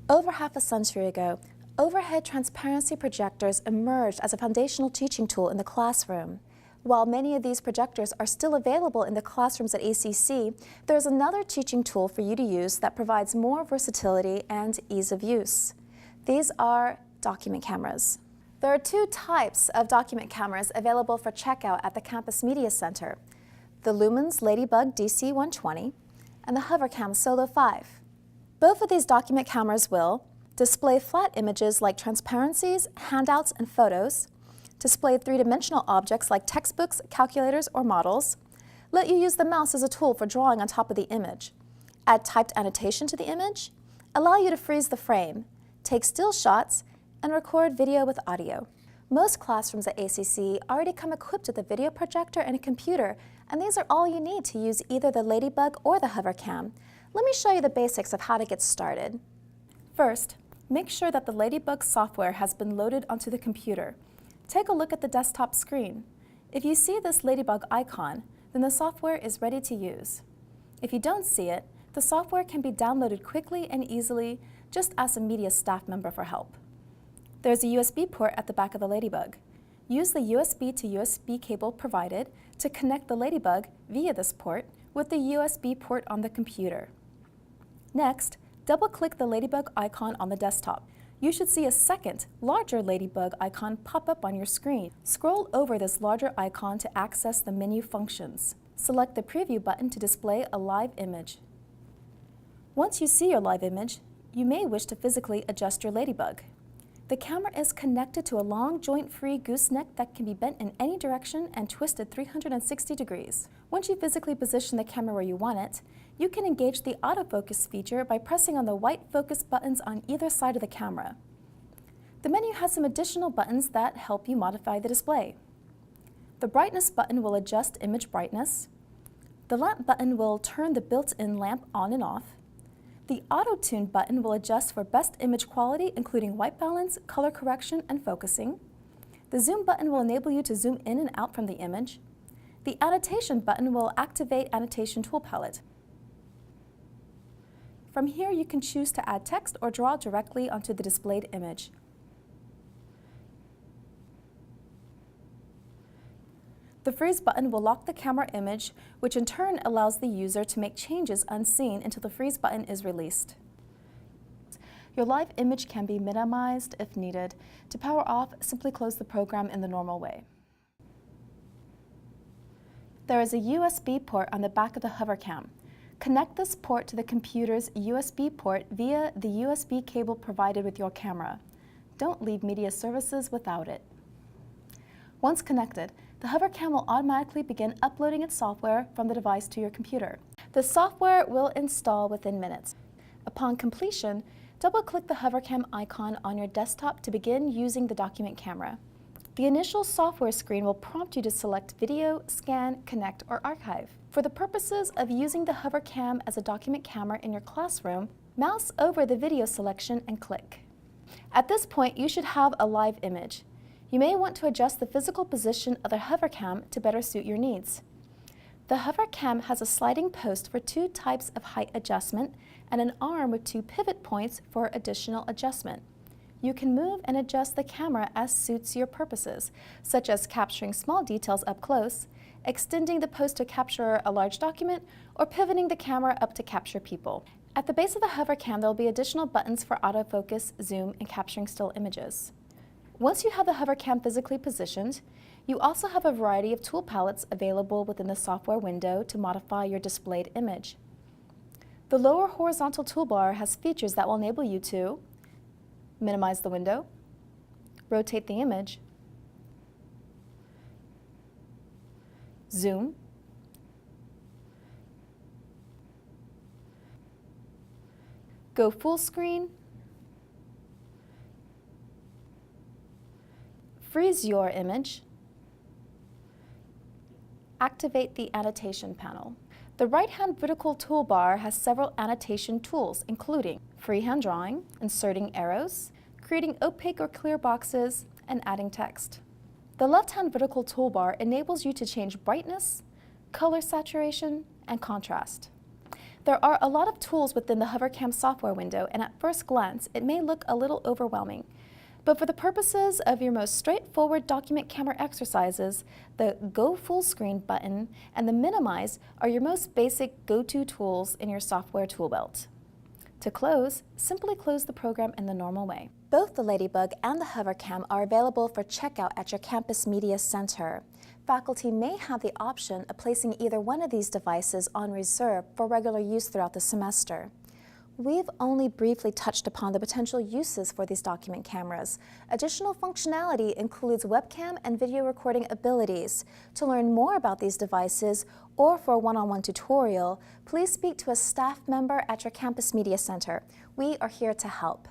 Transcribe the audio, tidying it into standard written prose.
Over half a century ago, overhead transparency projectors emerged as a foundational teaching tool in the classroom. While many of these projectors are still available in the classrooms at ACC, there is another teaching tool for you to use that provides more versatility and ease of use. These are document cameras. There are two types of document cameras available for checkout at the Campus Media Center: the Lumen's Ladibug DC120 and the HoverCam Solo 5. Both of these document cameras will display flat images like transparencies, handouts, and photos, display three-dimensional objects like textbooks, calculators, or models, let you use the mouse as a tool for drawing on top of the image, add typed annotation to the image, allow you to freeze the frame, take still shots, and record video with audio. Most classrooms at ACC already come equipped with a video projector and a computer, and these are all you need to use either the Ladibug or the HoverCam. Let me show you the basics of how to get started. First, make sure that the Ladibug software has been loaded onto the computer. Take a look at the desktop screen. If you see this Ladibug icon, then the software is ready to use. If you don't see it, the software can be downloaded quickly and easily. Just ask a media staff member for help. There's a USB port at the back of the Ladibug. Use the USB to USB cable provided to connect the Ladibug via this port with the USB port on the computer. Next, double-click the Ladibug icon on the desktop. You should see a second, larger Ladibug icon pop up on your screen. Scroll over this larger icon to access the menu functions. Select the Preview button to display a live image. Once you see your live image, you may wish to physically adjust your Ladibug. The camera is connected to a long joint-free gooseneck that can be bent in any direction and twisted 360 degrees. Once you physically position the camera where you want it, you can engage the autofocus feature by pressing on the white focus buttons on either side of the camera. The menu has some additional buttons that help you modify the display. The brightness button will adjust image brightness. The lamp button will turn the built-in lamp on and off. The auto-tune button will adjust for best image quality, including white balance, color correction, and focusing. The zoom button will enable you to zoom in and out from the image. The annotation button will activate annotation tool palette. From here, you can choose to add text or draw directly onto the displayed image. The freeze button will lock the camera image, which in turn allows the user to make changes unseen until the freeze button is released. Your live image can be minimized if needed. To power off, simply close the program in the normal way. There is a USB port on the back of the HoverCam. Connect this port to the computer's USB port via the USB cable provided with your camera. Don't leave media services without it. Once connected, the HoverCam will automatically begin uploading its software from the device to your computer. The software will install within minutes. Upon completion, double-click the HoverCam icon on your desktop to begin using the document camera. The initial software screen will prompt you to select Video, Scan, Connect, or Archive. For the purposes of using the HoverCam as a document camera in your classroom, mouse over the video selection and click. At this point, you should have a live image. You may want to adjust the physical position of the HoverCam to better suit your needs. The HoverCam has a sliding post for two types of height adjustment and an arm with two pivot points for additional adjustment. You can move and adjust the camera as suits your purposes, such as capturing small details up close, extending the post to capture a large document, or pivoting the camera up to capture people. At the base of the HoverCam, there will be additional buttons for autofocus, zoom, and capturing still images. Once you have the HoverCam physically positioned, you also have a variety of tool palettes available within the software window to modify your displayed image. The lower horizontal toolbar has features that will enable you to minimize the window, rotate the image, zoom, go full screen, freeze your image, activate the annotation panel. The right-hand vertical toolbar has several annotation tools, including freehand drawing, inserting arrows, creating opaque or clear boxes, and adding text. The left-hand vertical toolbar enables you to change brightness, color saturation, and contrast. There are a lot of tools within the HoverCam software window, and at first glance, it may look a little overwhelming. But for the purposes of your most straightforward document camera exercises, the Go Full Screen button and the Minimize are your most basic go-to tools in your software tool belt. To close, simply close the program in the normal way. Both the Ladibug and the HoverCam are available for checkout at your campus media center. Faculty may have the option of placing either one of these devices on reserve for regular use throughout the semester. We've only briefly touched upon the potential uses for these document cameras. Additional functionality includes webcam and video recording abilities. To learn more about these devices or for a one-on-one tutorial, please speak to a staff member at your campus media center. We are here to help.